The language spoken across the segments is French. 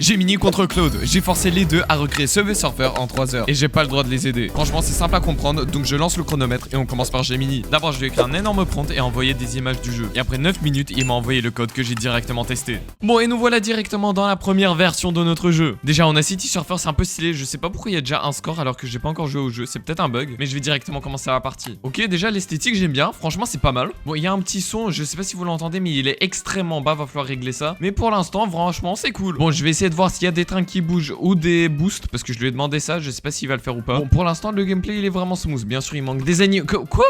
Gemini contre Claude, j'ai forcé les deux à recréer Subway Surfer en 3 heures et j'ai pas le droit de les aider. Franchement c'est simple à comprendre, donc je lance le chronomètre et on commence par Gemini. D'abord je lui ai écrit un énorme prompt et envoyé des images du jeu. Et après 9 minutes il m'a envoyé le code que j'ai directement testé. Bon et nous voilà directement dans la première version de notre jeu. Déjà on a City Surfer, c'est un peu stylé, je sais pas pourquoi il y a déjà un score alors que j'ai pas encore joué au jeu, c'est peut-être un bug, mais je vais directement commencer la partie. Ok, déjà l'esthétique j'aime bien, franchement c'est pas mal. Bon il y a un petit son, je sais pas si vous l'entendez mais il est extrêmement bas, va falloir régler ça. Mais pour l'instant franchement c'est cool. Bon je vais essayer de voir s'il y a des trains qui bouge ou des boosts parce que je lui ai demandé ça, je sais pas s'il va le faire ou pas. Bon pour l'instant le gameplay il est vraiment smooth, bien sûr il manque des animaux. Quoi?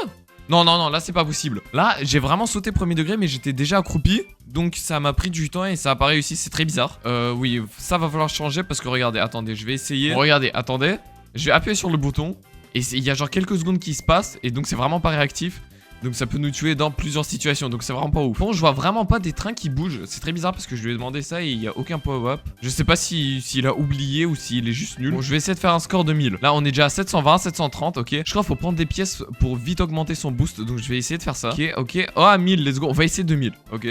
Non là c'est pas possible. Là j'ai vraiment sauté premier degré mais j'étais déjà accroupi. Donc ça m'a pris du temps et ça a pas réussi, c'est très bizarre. Oui ça va falloir changer parce que regardez, attendez je vais essayer. Bon, regardez, attendez, je vais appuyer sur le bouton et il y a genre quelques secondes qui se passent et donc c'est vraiment pas réactif. Donc ça peut nous tuer dans plusieurs situations, donc c'est vraiment pas ouf. Bon, je vois vraiment pas des trains qui bougent, c'est très bizarre parce que je lui ai demandé ça et il y a aucun power-up. Je sais pas s'il a oublié ou s'il est juste nul. Bon, je vais essayer de faire un score de 1000. Là, on est déjà à 720, 730, ok. Je crois qu'il faut prendre des pièces pour vite augmenter son boost, donc je vais essayer de faire ça. Ok. Oh, à 1000, let's go. On va essayer 2000, ok.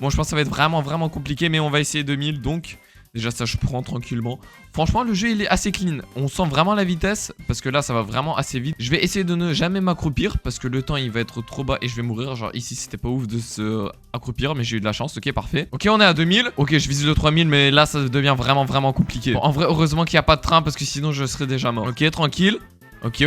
Bon, je pense que ça va être vraiment compliqué, mais on va essayer 2000, donc... Déjà ça je prends tranquillement. Franchement le jeu il est assez clean. On sent vraiment la vitesse parce que là ça va vraiment assez vite. Je vais essayer de ne jamais m'accroupir parce que le temps il va être trop bas et je vais mourir. Genre ici c'était pas ouf de se accroupir mais j'ai eu de la chance. Ok parfait. Ok on est à 2000. Ok je vise le 3000 mais là ça devient vraiment compliqué. Bon, en vrai heureusement qu'il n'y a pas de train parce que sinon je serais déjà mort. Ok tranquille. Ok.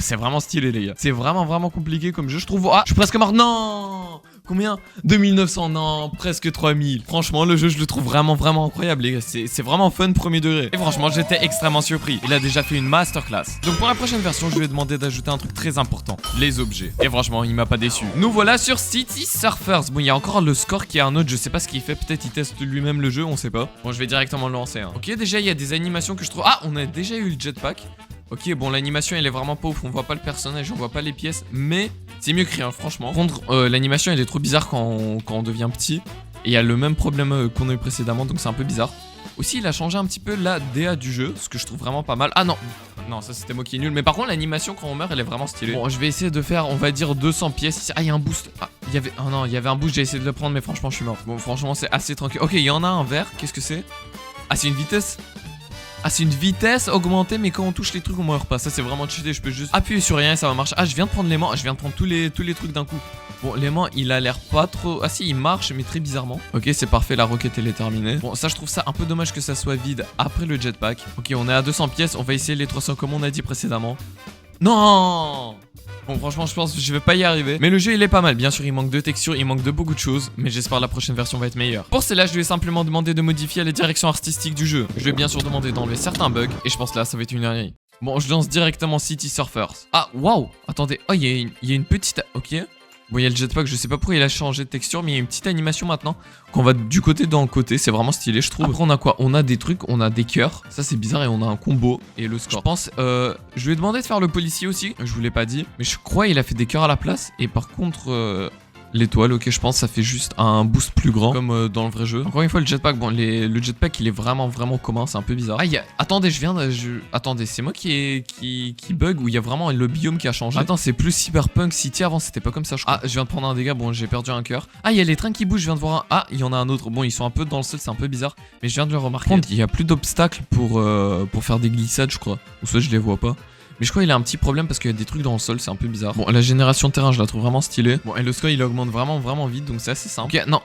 C'est vraiment stylé les gars. C'est vraiment compliqué comme jeu je trouve. Ah je suis presque mort. Non. Combien? 2900, non, presque 3000. Franchement, le jeu, je le trouve vraiment incroyable, les gars. C'est vraiment fun, premier degré. Et franchement, j'étais extrêmement surpris. Il a déjà fait une masterclass. Donc, pour la prochaine version, je lui ai demandé d'ajouter un truc très important. Les objets. Et franchement, il m'a pas déçu. Nous voilà sur City Surfers. Bon, il y a encore le score qui est un autre. Je sais pas ce qu'il fait. Peut-être il teste lui-même le jeu, on sait pas. Bon, je vais directement le lancer. Hein. Ok, déjà, il y a des animations que je trouve... Ah, on a déjà eu le jetpack. Ok, bon, l'animation, elle est vraiment pas ouf. On voit pas le personnage, on voit pas les pièces. Mais c'est mieux que rien, franchement. Par contre, l'animation, elle est trop bizarre quand on devient petit. Et il y a le même problème qu'on a eu précédemment, donc c'est un peu bizarre. Aussi, il a changé un petit peu la DA du jeu, ce que je trouve vraiment pas mal. Ah non, ça c'était moi qui est nul. Mais par contre, l'animation quand on meurt, elle est vraiment stylée. Bon, je vais essayer de faire, on va dire 200 pièces ici. Ah, il y a un boost. Ah, il y avait un boost, j'ai essayé de le prendre, mais franchement, je suis mort. Bon, franchement, c'est assez tranquille. Ok, il y en a un vert, qu'est-ce que c'est? Ah, c'est une vitesse. Ah c'est une vitesse augmentée mais quand on touche les trucs on meurt pas. Ça c'est vraiment cheaté, je peux juste appuyer sur rien et ça va marcher. Ah je viens de prendre l'aimant, je viens de prendre tous les trucs d'un coup. Bon l'aimant il a l'air pas trop... Ah si il marche mais très bizarrement. Ok c'est parfait, la roquette elle est terminée. Bon ça je trouve ça un peu dommage que ça soit vide après le jetpack. Ok on est à 200 pièces, on va essayer les 300 comme on a dit précédemment. Non. Bon franchement je pense que je vais pas y arriver. Mais le jeu il est pas mal, bien sûr il manque de textures, il manque de beaucoup de choses. Mais j'espère la prochaine version va être meilleure. Pour cela je lui ai simplement demandé de modifier les directions artistiques du jeu. Je lui ai bien sûr demandé d'enlever certains bugs. Et je pense là ça va être une dinguerie. Bon je lance directement City Surfers. Ah waouh. Attendez, oh il y a une petite... Ok. Bon il y a le jetpack, je sais pas pourquoi il a changé de texture. Mais il y a une petite animation maintenant qu'on va du côté dans le côté. C'est vraiment stylé je trouve. Après on a quoi? On a des trucs, on a des cœurs. Ça c'est bizarre et on a un combo et le score. Je pense, je lui ai demandé de faire le policier aussi. Je vous l'ai pas dit. Mais je crois il a fait des cœurs à la place. Et par contre... l'étoile, ok, je pense que ça fait juste un boost plus grand, comme dans le vrai jeu. Encore une fois, le jetpack, bon, le jetpack, il est vraiment commun, c'est un peu bizarre. Ah, attendez, attendez, c'est moi qui bug ou il y a vraiment le biome qui a changé? Attends, c'est plus Cyberpunk City, avant c'était pas comme ça, je crois. Ah, je viens de prendre un dégât, bon, j'ai perdu un cœur. Ah, il y a les trains qui bougent, je viens de voir un... Ah, il y en a un autre. Bon, ils sont un peu dans le sol, c'est un peu bizarre, mais je viens de le remarquer. Par contre, il y a plus d'obstacles pour faire des glissades, je crois. Ou soit je les vois pas. Mais je crois qu'il a un petit problème parce qu'il y a des trucs dans le sol, c'est un peu bizarre. Bon, la génération de terrain, je la trouve vraiment stylée. Bon, et le score, il augmente vraiment vite, donc c'est assez simple. Ok, non.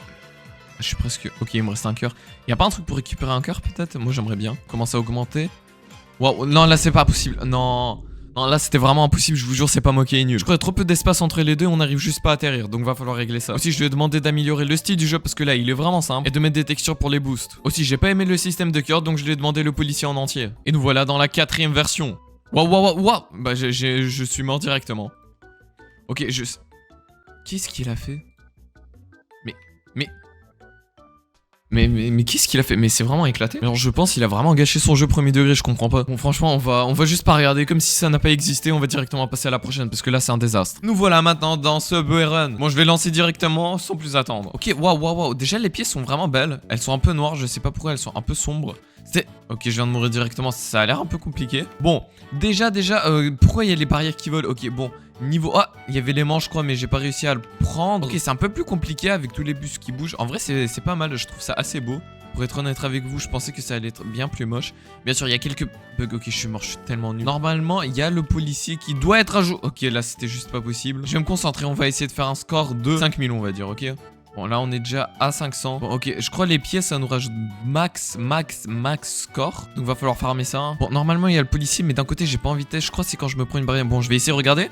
Je suis presque... Ok, il me reste un cœur. Il y a pas un truc pour récupérer un cœur, peut-être? Moi, j'aimerais bien. Commencer à augmenter. Waouh, non, là, c'est pas possible. Non, là, c'était vraiment impossible, je vous jure, c'est pas moi qui est nul. Je crois qu'il y a trop peu d'espace entre les deux, on n'arrive juste pas à atterrir, donc va falloir régler ça. Aussi, je lui ai demandé d'améliorer le style du jeu parce que là, il est vraiment simple, et de mettre des textures pour les boosts. Aussi, j'ai pas aimé le système de cœur, donc je lui ai demandé le policier en entier. Et nous voilà dans la 4e version. Waouh. Bah je suis mort directement. Ok, qu'est-ce qu'il a fait? Mais qu'est-ce qu'il a fait? Mais c'est vraiment éclaté. Alors je pense qu'il a vraiment gâché son jeu premier degré, je comprends pas. Bon franchement on va juste pas regarder comme si ça n'a pas existé, on va directement passer à la prochaine parce que là c'est un désastre. Nous voilà maintenant dans Subway Run. Bon je vais lancer directement sans plus attendre. Ok, waouh. Déjà les pièces sont vraiment belles. Elles sont un peu noires, je sais pas pourquoi elles sont un peu sombres. Ok, je viens de mourir directement, ça a l'air un peu compliqué. Bon, déjà, pourquoi il y a les barrières qui volent? Ok, bon, niveau... Ah, il y avait l'aimant, je crois, mais j'ai pas réussi à le prendre. Ok, c'est un peu plus compliqué avec tous les bus qui bougent. En vrai, c'est pas mal, je trouve ça assez beau. Pour être honnête avec vous, je pensais que ça allait être bien plus moche. Bien sûr, il y a quelques bugs. Ok, je suis mort, je suis tellement nul. Normalement, il y a le policier qui doit être à jour. Ok, là, c'était juste pas possible. Je vais me concentrer, on va essayer de faire un score de 5000, on va dire, ok? Bon, là, on est déjà à 500. Bon, ok, je crois les pièces, ça nous rajoute max score. Donc, va falloir farmer ça. Hein. Bon, normalement, il y a le policier, mais d'un côté, j'ai pas envie de tester. Je crois que c'est quand je me prends une barrière. Bon, je vais essayer, regardez.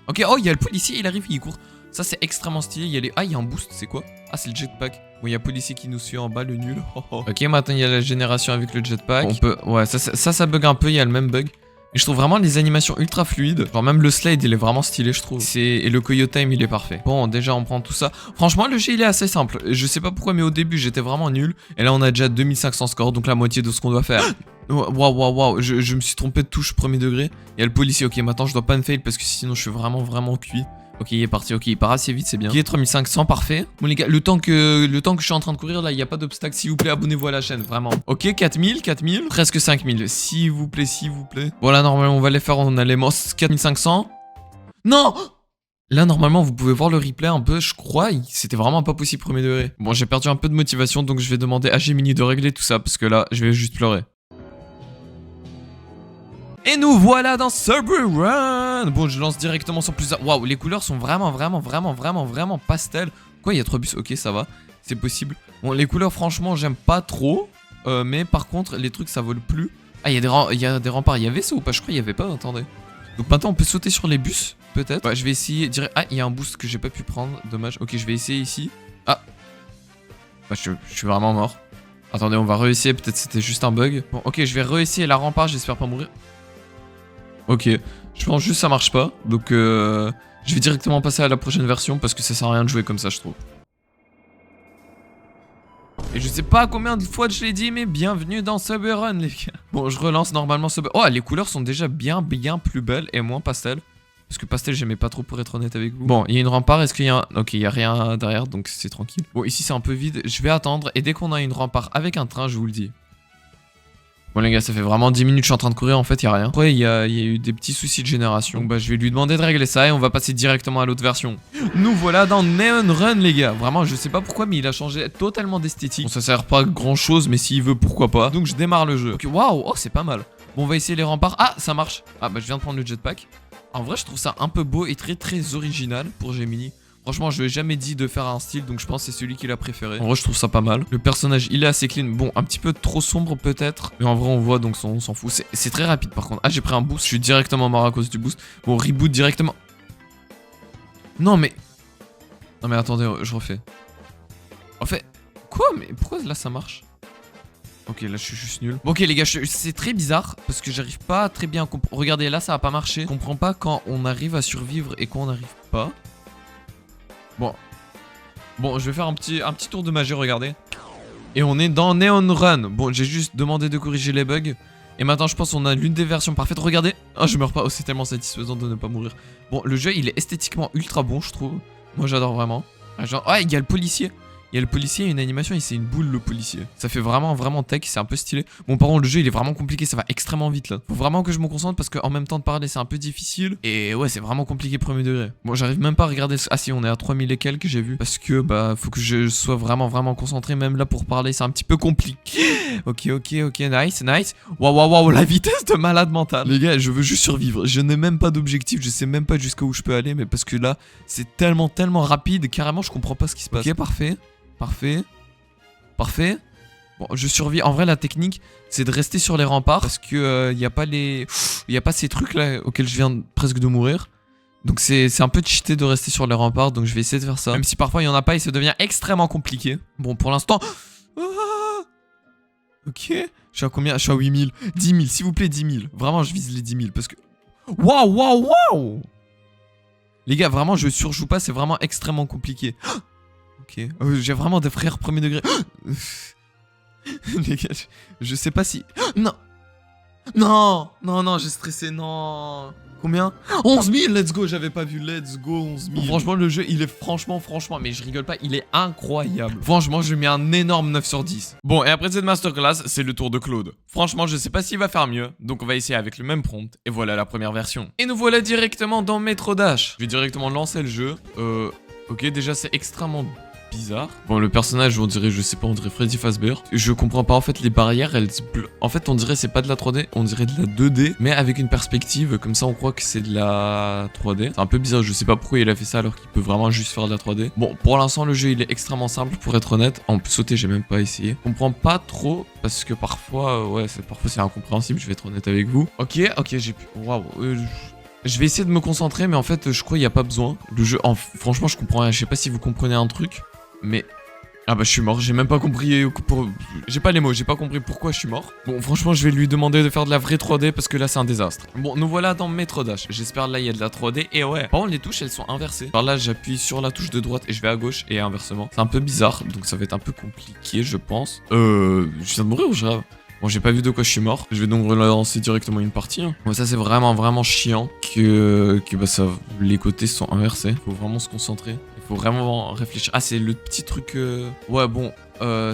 Ok, oh, il y a le policier, il arrive, il court. Ça, c'est extrêmement stylé. Il y a les... Ah, il y a un boost, c'est quoi? Ah, c'est le jetpack. Bon, il y a policier qui nous suit en bas, le nul. Oh, oh. Ok, maintenant, il y a la génération avec le jetpack. On peut... Ouais, ça bug un peu, il y a le même bug. Et je trouve vraiment les animations ultra fluides. Genre même le slide il est vraiment stylé je trouve. Et le Coyo Time il est parfait. Bon déjà on prend tout ça. Franchement le jeu il est assez simple. Je sais pas pourquoi mais au début j'étais vraiment nul. Et là on a déjà 2500 scores donc la moitié de ce qu'on doit faire. Waouh. Je me suis trompé de touche premier degré. Il y a le policier. Ok maintenant je dois pas me fail parce que sinon je suis vraiment cuit. Ok, il est parti. Ok, il part assez vite, c'est bien. Ok, 3500, parfait. Bon, les gars, le temps que je suis en train de courir, là, il n'y a pas d'obstacle. S'il vous plaît, abonnez-vous à la chaîne, vraiment. Ok, 4000, presque 5000. S'il vous plaît. Bon, là, normalement, on va les faire en allément. 4500. Non! Là, normalement, vous pouvez voir le replay un peu, je crois. C'était vraiment pas possible, premier degré. Bon, j'ai perdu un peu de motivation, donc je vais demander à Gemini de régler tout ça, parce que là, je vais juste pleurer. Et nous voilà dans Subway Run. Bon, je lance directement sans plus... Waouh, les couleurs sont vraiment pastel. Quoi, il y a 3 bus? Ok, ça va. C'est possible. Bon, les couleurs, franchement, j'aime pas trop. Mais par contre, les trucs, ça vole plus. Ah, il y a des remparts. Il y avait ça ou pas? Je crois qu'il y avait pas, attendez. Donc maintenant, on peut sauter sur les bus, peut-être. Ouais, je vais essayer... Ah, il y a un boost que j'ai pas pu prendre. Dommage. Ok, je vais essayer ici. Ah. Bah, je suis vraiment mort. Attendez, on va réessayer. Peut-être c'était juste un bug. Bon, ok, je vais réessayer la rempart. J'espère pas mourir. Ok, je pense juste que ça marche pas, donc je vais directement passer à la prochaine version parce que ça sert à rien de jouer comme ça je trouve. Et je sais pas combien de fois je l'ai dit mais bienvenue dans Subway Run les gars. Bon je relance normalement Subway... Oh les couleurs sont déjà bien plus belles et moins pastel. Parce que pastel j'aimais pas trop pour être honnête avec vous. Bon il y a une rempart, est-ce qu'il y a un... Ok il y a rien derrière donc c'est tranquille. Bon ici c'est un peu vide, je vais attendre et dès qu'on a une rempart avec un train je vous le dis. Bon les gars, ça fait vraiment 10 minutes que je suis en train de courir, en fait, il y a rien. Après, il y a eu des petits soucis de génération. Donc bah, je vais lui demander de régler ça et on va passer directement à l'autre version. Nous voilà dans Neon Run, les gars. Vraiment, je sais pas pourquoi, mais il a changé totalement d'esthétique. Bon, ça sert pas à grand chose, mais s'il veut, pourquoi pas. Donc je démarre le jeu. Ok, waouh, oh, c'est pas mal. Bon, on va essayer les remparts. Ah, ça marche. Ah, bah, je viens de prendre le jetpack. En vrai, je trouve ça un peu beau et très original pour Gemini. Franchement, je lui ai jamais dit de faire un style, donc je pense que c'est celui qu'il a préféré. En vrai, je trouve ça pas mal. Le personnage, il est assez clean. Bon, un petit peu trop sombre peut-être. Mais en vrai, on voit, donc on s'en fout. C'est très rapide par contre. Ah, j'ai pris un boost. Je suis directement mort à cause du boost. Bon, reboot directement. Non, mais attendez, je refais. En fait, quoi? Mais pourquoi là ça marche? Ok, là je suis juste nul. Bon, ok les gars, c'est très bizarre parce que j'arrive pas très bien à comprendre. Regardez, là ça a pas marché. Je comprends pas quand on arrive à survivre et quand on n'arrive pas. Bon, je vais faire un petit tour de magie, regardez. Et on est dans Neon Run. Bon, j'ai juste demandé de corriger les bugs. Et maintenant, je pense qu'on a l'une des versions parfaites. Regardez. Oh, je meurs pas. Oh, c'est tellement satisfaisant de ne pas mourir. Bon, le jeu, il est esthétiquement ultra bon, je trouve. Moi, j'adore vraiment. Genre, ah, il y a le policier. Il y a le policier, une animation et c'est une boule le policier. Ça fait vraiment tech, c'est un peu stylé. Bon par contre le jeu il est vraiment compliqué, ça va extrêmement vite là. Faut vraiment que je me concentre parce qu'en même temps de parler c'est un peu difficile. Et ouais c'est vraiment compliqué premier degré. Bon j'arrive même pas à regarder... Ah si on est à 3000 et quelques j'ai vu. Parce que bah faut que je sois vraiment concentré. Même là pour parler c'est un petit peu compliqué. Ok nice. Waouh la vitesse de malade mental. Les gars je veux juste survivre. Je n'ai même pas d'objectif, je sais même pas jusqu'où je peux aller. Mais parce que là c'est tellement rapide. Carrément je comprends pas ce qui se passe. Ok parfait. Bon, je survis. En vrai, la technique, c'est de rester sur les remparts parce que y a pas ces trucs là auxquels je viens presque de mourir. Donc c'est un peu cheaté de rester sur les remparts. Donc je vais essayer de faire ça. Même si parfois il y en a pas et ça devient extrêmement compliqué. Bon, pour l'instant. Ok. Je suis à combien? Je suis à 8000. 10 000, s'il vous plaît, 10 000. Vraiment, je vise les 10 000 parce que. Waouh. Les gars, vraiment, je surjoue pas. C'est vraiment extrêmement compliqué. Ok, j'ai vraiment des frères premier degré. Les gars, je sais pas si... Non, j'ai stressé, non. Combien? 11 000, let's go, j'avais pas vu, let's go, 11 000. Franchement, le jeu, il est franchement, mais je rigole pas, il est incroyable. Franchement, je mets un énorme 9 sur 10. Bon, et après cette masterclass, c'est le tour de Claude. Franchement, je sais pas s'il va faire mieux, donc on va essayer avec le même prompt. Et voilà la première version. Et nous voilà directement dans Metro Dash. Je vais directement lancer le jeu. Ok, déjà, c'est extrêmement... bizarre. Bon, le personnage, on dirait, je sais pas, on dirait Freddy Fazbear. Je comprends pas, en fait, les barrières, en fait, on dirait c'est pas de la 3D, on dirait de la 2D, mais avec une perspective, comme ça, on croit que c'est de la 3D. C'est un peu bizarre, je sais pas pourquoi il a fait ça alors qu'il peut vraiment juste faire de la 3D. Bon, pour l'instant, le jeu, il est extrêmement simple, pour être honnête. En plus, sauter, j'ai même pas essayé. Je comprends pas trop, parce que parfois, parfois c'est incompréhensible, je vais être honnête avec vous. Ok, j'ai pu... Waouh, je vais essayer de me concentrer, mais en fait, je crois qu'il n'y a pas besoin. Le jeu, franchement, je comprends rien. Je sais pas si vous comprenez un truc, mais... Ah bah je suis mort, j'ai même pas compris J'ai pas les mots, j'ai pas compris pourquoi je suis mort. Bon franchement je vais lui demander de faire de la vraie 3D parce que là c'est un désastre. Bon nous voilà dans Metro Dash, j'espère là il y a de la 3D et ouais. Par contre les touches elles sont inversées. Par là j'appuie sur la touche de droite et je vais à gauche et inversement. C'est un peu bizarre donc ça va être un peu compliqué je pense. Je viens de mourir ou je rêve? Bon j'ai pas vu de quoi je suis mort. Je vais donc relancer directement une partie. Hein. Bon ça c'est vraiment chiant que bah ça les côtés sont inversés. Faut vraiment se concentrer. Faut vraiment réfléchir. Ah, c'est le petit truc... Ouais, bon,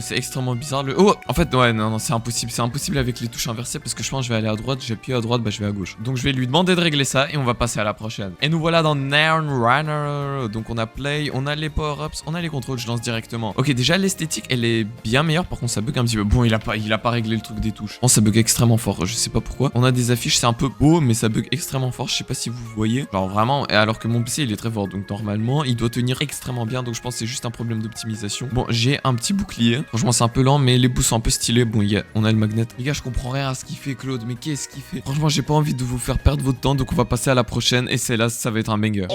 c'est extrêmement bizarre. Oh, en fait, ouais, non, c'est impossible. C'est impossible avec les touches inversées parce que je pense que je vais aller à droite, j'appuie à droite, bah je vais à gauche. Donc je vais lui demander de régler ça et on va passer à la prochaine. Et nous voilà dans Neon Runner. Donc on a play, on a les power-ups, on a les contrôles, je lance directement. Ok, déjà l'esthétique, elle est bien meilleure. Par contre, ça bug un petit peu. Bon, il a pas réglé le truc des touches. Bon, ça bug extrêmement fort, je sais pas pourquoi. On a des affiches, c'est un peu beau, mais ça bug extrêmement fort. Je sais pas si vous voyez. Genre vraiment, alors que mon PC, il est très fort. Donc normalement, il doit tenir extrêmement bien. Donc je pense que c'est juste un problème d'optimisation. Bon, j'ai un petit bouclier. Franchement, c'est un peu lent, mais les boosts sont un peu stylés. Bon, on a le magnet. Les gars, je comprends rien à ce qu'il fait, Claude. Mais qu'est-ce qu'il fait? Franchement, j'ai pas envie de vous faire perdre votre temps. Donc on va passer à la prochaine. Et celle-là, ça va être un banger.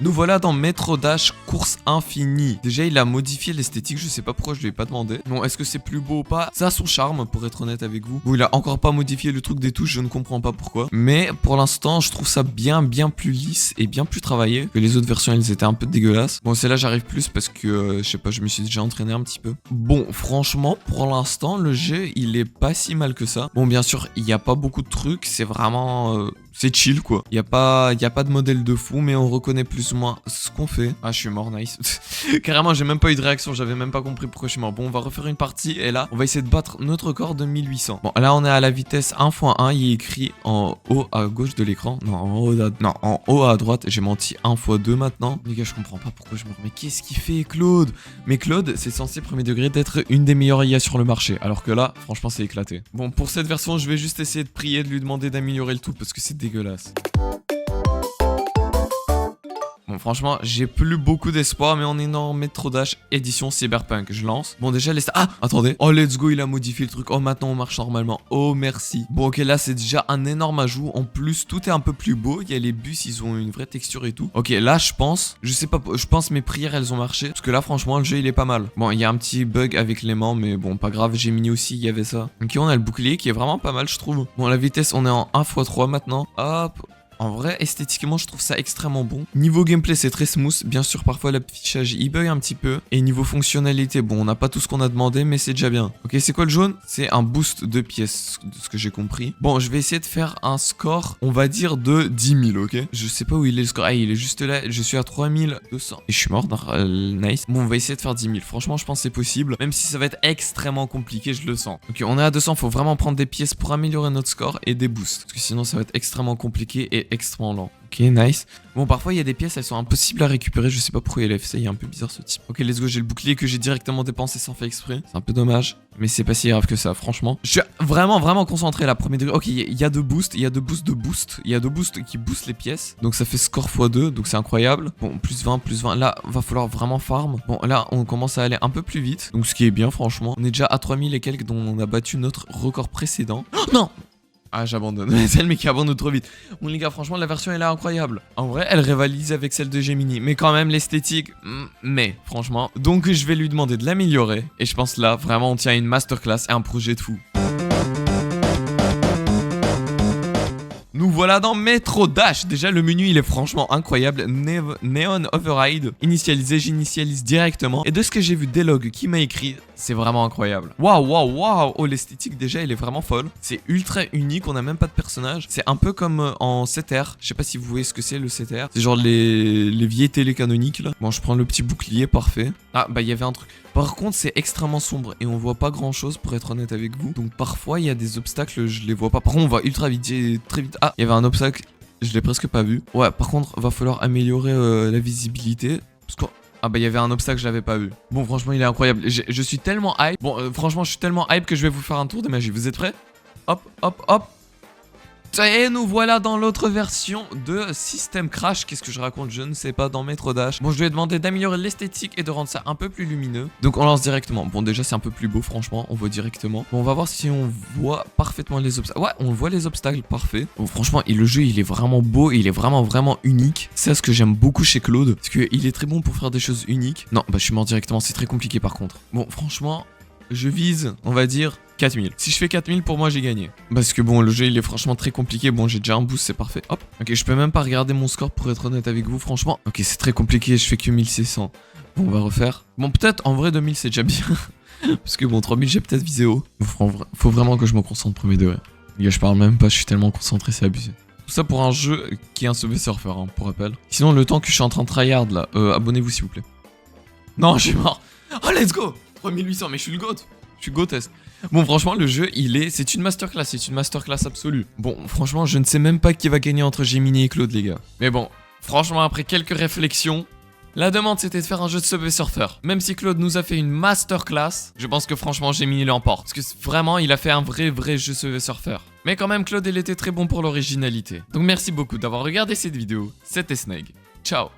Nous voilà dans Metro Dash course infinie. Déjà, il a modifié l'esthétique. Je sais pas pourquoi je lui ai pas demandé. Bon, est-ce que c'est plus beau ou pas? Ça a son charme, pour être honnête avec vous. Bon, il a encore pas modifié le truc des touches. Je ne comprends pas pourquoi. Mais pour l'instant, je trouve ça bien plus lisse et bien plus travaillé que les autres versions. Elles étaient un peu dégueulasses. Bon, celle-là, j'arrive plus parce que, je sais pas, je me suis déjà entraîné un petit peu. Bon, franchement, pour l'instant, le jeu, il est pas si mal que ça. Bon, bien sûr, il y a pas beaucoup de trucs. C'est vraiment... c'est chill, quoi. Il y a pas de modèle de fou, mais on reconnaît plus ou moins ce qu'on fait. Ah, je suis mort, nice. Carrément, j'ai même pas eu de réaction. J'avais même pas compris pourquoi je suis mort. Bon, on va refaire une partie. Et là, on va essayer de battre notre record de 1800. Bon, là, on est à la vitesse 1x1. Il est écrit en haut à gauche de l'écran. Non, en haut à droite. J'ai menti 1x2 maintenant. Les gars, je comprends pas pourquoi je meurs. Mais qu'est-ce qu'il fait, Claude? Mais Claude, c'est censé, premier degré, d'être une des meilleures IA sur le marché. Alors que là, franchement, c'est éclaté. Bon, pour cette version, je vais juste essayer de prier, de lui demander d'améliorer le tout parce que c'est dégueulasse. Bon, franchement, j'ai plus beaucoup d'espoir, mais on est dans Metro Dash édition Cyberpunk. Je lance. Bon, déjà, Ah, attendez. Oh, let's go, il a modifié le truc. Oh, maintenant, on marche normalement. Oh, merci. Bon, ok, là, c'est déjà un énorme ajout. En plus, tout est un peu plus beau. Il y a les bus, ils ont une vraie texture et tout. Ok, là, je pense... Je sais pas, je pense mes prières, elles ont marché. Parce que là, franchement, le jeu, il est pas mal. Bon, il y a un petit bug avec l'aimant, mais bon, pas grave. Gemini aussi, il y avait ça. Ok, on a le bouclier qui est vraiment pas mal, je trouve. Bon, la vitesse, on est en 1x3 maintenant. Hop... En vrai, esthétiquement, je trouve ça extrêmement bon. Niveau gameplay, c'est très smooth. Bien sûr, parfois, l'affichage, il bug un petit peu. Et niveau fonctionnalité, bon, on n'a pas tout ce qu'on a demandé, mais c'est déjà bien. Ok, c'est quoi le jaune? C'est un boost de pièces, de ce que j'ai compris. Bon, je vais essayer de faire un score, on va dire, de 10 000, ok? Je sais pas où il est le score. Ah, il est juste là. Je suis à 3200. Et je suis mort. Nice. Bon, on va essayer de faire 10 000. Franchement, je pense que c'est possible. Même si ça va être extrêmement compliqué, je le sens. Ok, on est à 200. Faut vraiment prendre des pièces pour améliorer notre score et des boosts. Parce que sinon, ça va être extrêmement compliqué et extrêmement lent. Ok, nice. Bon, parfois, il y a des pièces, elles sont impossibles à récupérer. Je sais pas pourquoi il a fait ça. Il est un peu bizarre, ce type. Ok, let's go. J'ai le bouclier que j'ai directement dépensé sans faire exprès. C'est un peu dommage. Mais c'est pas si grave que ça, franchement. Je suis vraiment concentré là, premier degré. Ok, il y a deux boosts. Il y a deux boosts de boost. Il y a deux boosts qui boostent les pièces. Donc, ça fait score x2. Donc, c'est incroyable. Bon, plus 20, plus 20. Là, va falloir vraiment farm. Bon, là, on commence à aller un peu plus vite. Donc, ce qui est bien, franchement. On est déjà à 3000 et quelques, dont on a battu notre record précédent. Oh, non! Ah, j'abandonne. C'est le mec qui abandonne trop vite. Bon, les gars, franchement, la version, elle est incroyable. En vrai, elle rivalise avec celle de Gemini. Mais quand même, l'esthétique, mais, franchement. Donc, je vais lui demander de l'améliorer. Et je pense là, vraiment, on tient une masterclass et un projet de fou. Nous voilà dans Metro Dash. Déjà, le menu, il est franchement incroyable. Neon Override. Initialiser, j'initialise directement. Et de ce que j'ai vu des logs qui m'a écrit, c'est vraiment incroyable. Waouh. Oh, l'esthétique, déjà, elle est vraiment folle. C'est ultra unique. On n'a même pas de personnage. C'est un peu comme en 7R. Je sais pas si vous voyez ce que c'est, le 7R. C'est genre les vieilles télé canoniques, là. Bon, je prends le petit bouclier, parfait. Ah, bah, il y avait un truc. Par contre, c'est extrêmement sombre et on voit pas grand chose, pour être honnête avec vous. Donc, parfois, il y a des obstacles, je les vois pas. Par contre, on va ultra vite, très vite. Ah, il y avait un obstacle, je l'ai presque pas vu. Ouais, par contre, va falloir améliorer la visibilité. Parce que... Ah bah il y avait un obstacle, je l'avais pas vu. Bon franchement il est incroyable. Je suis tellement hype. Bon franchement je suis tellement hype que je vais vous faire un tour de magie. Vous êtes prêts? Hop, hop, hop. Ça y est, nous voilà dans l'autre version de System Crash. Qu'est-ce que je raconte? Je ne sais pas, dans Metro Dash. Bon, je lui ai demandé d'améliorer l'esthétique et de rendre ça un peu plus lumineux. Donc on lance directement. Bon, déjà c'est un peu plus beau, franchement, on voit directement. Bon, on va voir si on voit parfaitement les obstacles. Ouais, on voit les obstacles, parfait. Bon, franchement, le jeu, il est vraiment beau, il est vraiment unique. C'est ce que j'aime beaucoup chez Claude, parce qu'il est très bon pour faire des choses uniques. Non, bah je suis mort directement, c'est très compliqué par contre. Bon, franchement, je vise, on va dire... 4000. Si je fais 4000, pour moi, j'ai gagné. Parce que bon, le jeu, il est franchement très compliqué. Bon, j'ai déjà un boost, c'est parfait. Hop. Ok, je peux même pas regarder mon score pour être honnête avec vous, franchement. Ok, c'est très compliqué, je fais que 1600. Bon, on va refaire. Bon, peut-être, en vrai, 2000, c'est déjà bien. Parce que bon, 3000, j'ai peut-être visé haut. Faut vraiment que je me concentre premier degré. Les gars, je parle même pas, je suis tellement concentré, c'est abusé. Tout ça pour un jeu qui est un Subway Surfer, hein, pour rappel. Sinon, le temps que je suis en train de tryhard, là, abonnez-vous, s'il vous plaît. Non, je suis mort. Oh, let's go. 3800, mais je suis le GOAT. Je suis GOATesque. Bon, franchement, le jeu, c'est une masterclass absolue. Bon, franchement, je ne sais même pas qui va gagner entre Gemini et Claude, les gars. Mais bon, franchement, après quelques réflexions, la demande, c'était de faire un jeu de Subway Surfer. Même si Claude nous a fait une masterclass, je pense que franchement, Gemini l'emporte. Parce que vraiment, il a fait un vrai jeu Subway Surfer. Mais quand même, Claude, il était très bon pour l'originalité. Donc merci beaucoup d'avoir regardé cette vidéo. C'était Snake. Ciao.